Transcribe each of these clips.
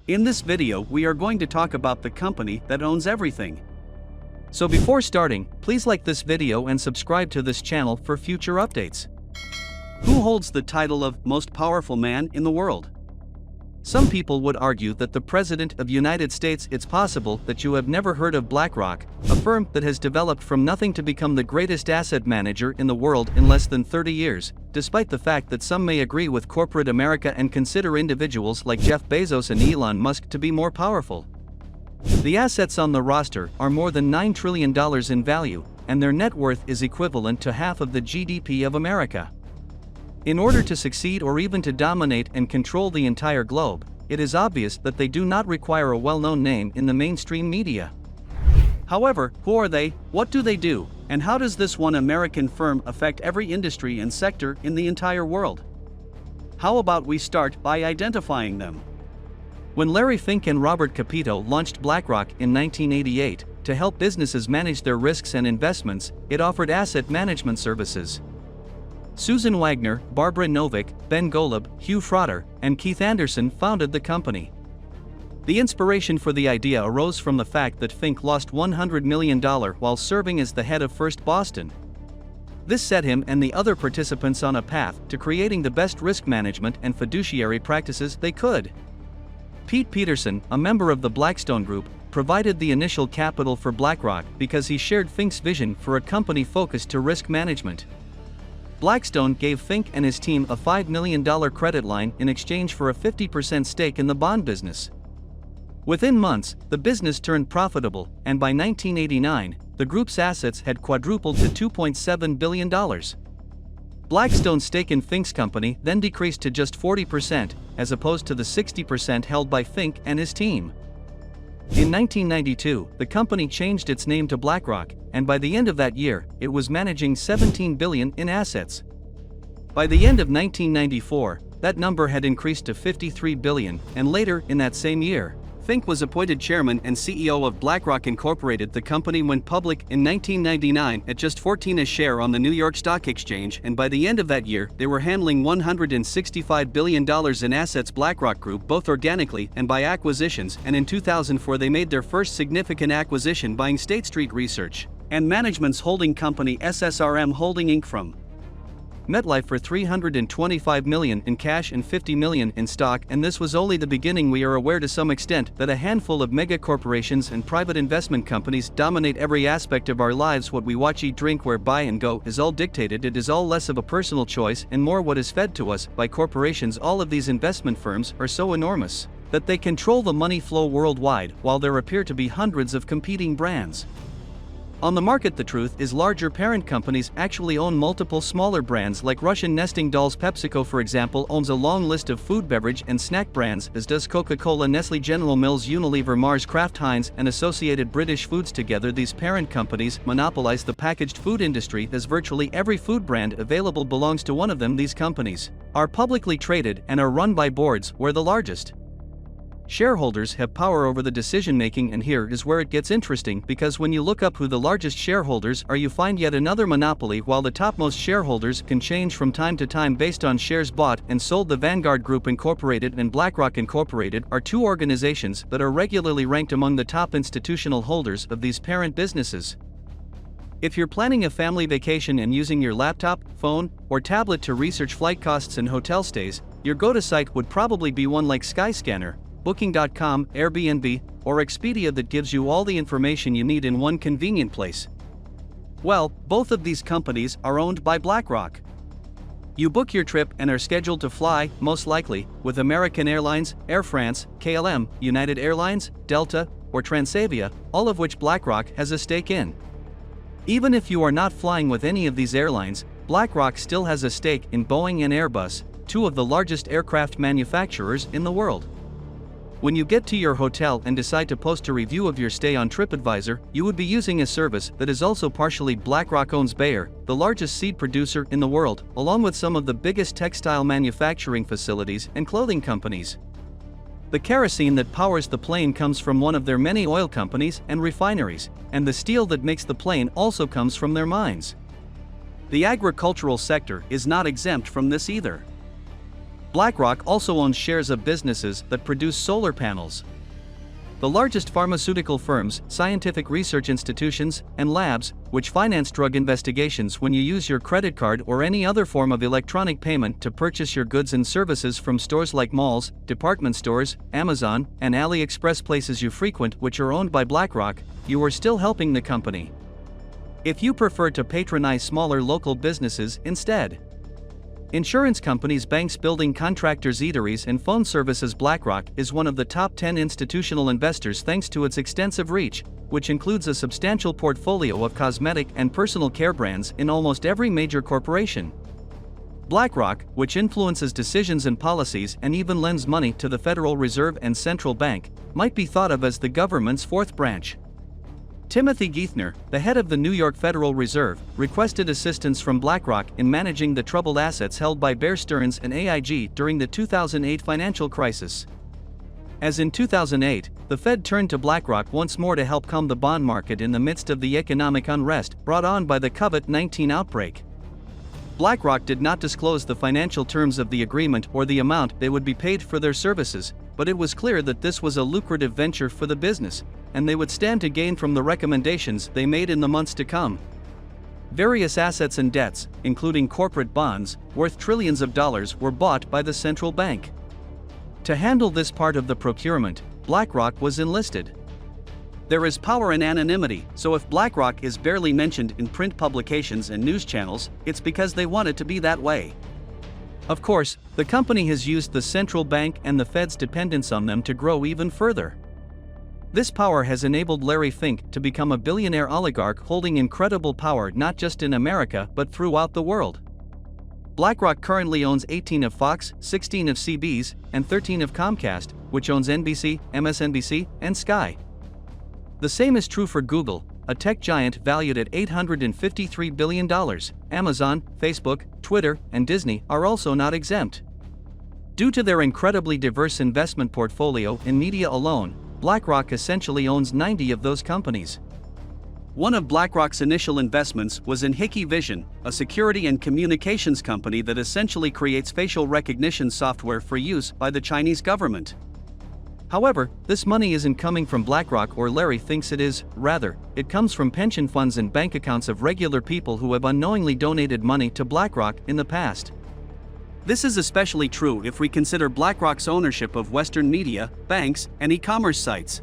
In this video, we are going to talk about the company that owns everything. So before starting, please like this video and subscribe to this channel for future updates. Who holds the title of most powerful man in the world? Some people would argue that the President of the United States. It's possible that you have never heard of Blackrock, a firm that has developed from nothing to become the greatest asset manager in the world in less than 30 years, despite the fact that some may agree with corporate America and consider individuals like Jeff Bezos and Elon Musk to be more powerful. The assets on the roster are more than $9 trillion in value, and their net worth is equivalent to half of the GDP of America. In order to succeed or even to dominate and control the entire globe, it is obvious that they do not require a well-known name in the mainstream media. However, who are they, what do they do, and how does this one American firm affect every industry and sector in the entire world? How about we start by identifying them? When Larry Fink and Robert Kapito launched Blackrock in 1988 to help businesses manage their risks and investments, it offered asset management services. Susan Wagner, Barbara Novick, Ben Golub, Hugh Frater, and Keith Anderson founded the company. The inspiration for the idea arose from the fact that Fink lost $100 million while serving as the head of First Boston. This set him and the other participants on a path to creating the best risk management and fiduciary practices they could. Pete Peterson, a member of the Blackstone Group, provided the initial capital for Blackrock because he shared Fink's vision for a company focused to risk management. Blackstone gave Fink and his team a $5 million credit line in exchange for a 50% stake in the bond business. Within months, the business turned profitable, and by 1989, the group's assets had quadrupled to $2.7 billion. Blackstone's stake in Fink's company then decreased to just 40%, as opposed to the 60% held by Fink and his team. In 1992, the company changed its name to Blackrock, and by the end of that year, it was managing $17 billion in assets. By the end of 1994, that number had increased to $53 billion, and later in that same year, Fink was appointed chairman and CEO of Blackrock Incorporated. The company went public in 1999 at just $14 a share on the New York Stock Exchange, and by the end of that year, they were handling $165 billion in assets. Blackrock grew both organically and by acquisitions, and in 2004 they made their first significant acquisition, buying State Street Research and Management's holding company SSRM Holding Inc. from MetLife for $325 million in cash and $50 million in stock. And this was only the beginning. We are aware to some extent that a handful of megacorporations and private investment companies dominate every aspect of our lives. What we watch, eat, drink, wear, buy and go is all dictated. It is all less of a personal choice and more what is fed to us by corporations. All of these investment firms are so enormous that they control the money flow worldwide, while there appear to be hundreds of competing brands on the market. The truth is, larger parent companies actually own multiple smaller brands, like Russian nesting dolls. PepsiCo, for example, owns a long list of food, beverage, and snack brands, as does Coca-Cola, Nestle, General Mills, Unilever, Mars, Kraft Heinz, and Associated British Foods. Together, these parent companies monopolize the packaged food industry, as virtually every food brand available belongs to one of them. These companies are publicly traded and are run by boards where the largest shareholders have power over the decision-making. And here is where it gets interesting, because when you look up who the largest shareholders are, you find yet another monopoly. While the topmost shareholders can change from time to time based on shares bought and sold, the Vanguard Group Incorporated and Blackrock Incorporated are two organizations that are regularly ranked among the top institutional holders of these parent businesses. If you're planning a family vacation and using your laptop, phone, or tablet to research flight costs and hotel stays, your go-to site would probably be one like Skyscanner, Booking.com, Airbnb, or Expedia that gives you all the information you need in one convenient place. Well, both of these companies are owned by Blackrock. You book your trip and are scheduled to fly, most likely, with American Airlines, Air France, KLM, United Airlines, Delta, or Transavia, all of which Blackrock has a stake in. Even if you are not flying with any of these airlines, Blackrock still has a stake in Boeing and Airbus, two of the largest aircraft manufacturers in the world. When you get to your hotel and decide to post a review of your stay on TripAdvisor, you would be using a service that is also partially Blackrock owns. Bayer, the largest seed producer in the world, along with some of the biggest textile manufacturing facilities and clothing companies. The kerosene that powers the plane comes from one of their many oil companies and refineries, and the steel that makes the plane also comes from their mines. The agricultural sector is not exempt from this either. BlackRock also owns shares of businesses that produce solar panels. The largest pharmaceutical firms, scientific research institutions, and labs, which finance drug investigations when you use your credit card or any other form of electronic payment to purchase your goods and services from stores like malls, department stores, Amazon, and AliExpress, places you frequent which are owned by BlackRock, you are still helping the company. If you prefer to patronize smaller local businesses instead. Insurance companies, banks, building contractors, eateries, and phone services. BlackRock is one of the top 10 institutional investors thanks to its extensive reach, which includes a substantial portfolio of cosmetic and personal care brands in almost every major corporation. BlackRock, which influences decisions and policies and even lends money to the Federal Reserve and Central Bank, might be thought of as the government's fourth branch. Timothy Geithner, the head of the New York Federal Reserve, requested assistance from BlackRock in managing the troubled assets held by Bear Stearns and AIG during the 2008 financial crisis. As in 2008, the Fed turned to BlackRock once more to help calm the bond market in the midst of the economic unrest brought on by the COVID-19 outbreak. BlackRock did not disclose the financial terms of the agreement or the amount they would be paid for their services, but it was clear that this was a lucrative venture for the business, and they would stand to gain from the recommendations they made in the months to come. Various assets and debts, including corporate bonds, worth trillions of dollars, were bought by the central bank. To handle this part of the procurement, BlackRock was enlisted. There is power in anonymity, so if BlackRock is barely mentioned in print publications and news channels, it's because they want it to be that way. Of course, the company has used the central bank and the Fed's dependence on them to grow even further. This power has enabled Larry Fink to become a billionaire oligarch holding incredible power not just in America but throughout the world. BlackRock currently owns 18 of Fox, 16 of CBS, and 13 of Comcast, which owns NBC, MSNBC, and Sky. The same is true for Google, a tech giant valued at $853 billion. Amazon, Facebook, Twitter, and Disney are also not exempt. Due to their incredibly diverse investment portfolio in media alone, BlackRock essentially owns 90 of those companies. One of BlackRock's initial investments was in Hickey Vision, a security and communications company that essentially creates facial recognition software for use by the Chinese government. However, this money isn't coming from BlackRock or Larry thinks it is. Rather, it comes from pension funds and bank accounts of regular people who have unknowingly donated money to BlackRock in the past. This is especially true if we consider BlackRock's ownership of Western media, banks, and e-commerce sites.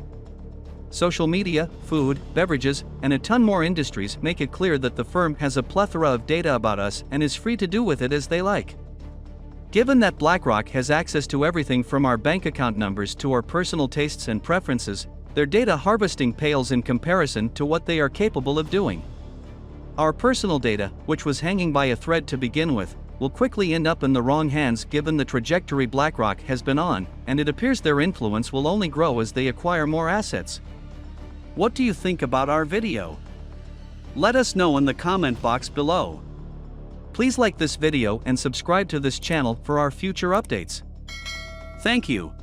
Social media, food, beverages, and a ton more industries make it clear that the firm has a plethora of data about us and is free to do with it as they like. Given that BlackRock has access to everything from our bank account numbers to our personal tastes and preferences, their data harvesting pales in comparison to what they are capable of doing. Our personal data, which was hanging by a thread to begin with, will quickly end up in the wrong hands given the trajectory BlackRock has been on, and it appears their influence will only grow as they acquire more assets. What do you think about our video? Let us know in the comment box below. Please like this video and subscribe to this channel for our future updates. Thank you.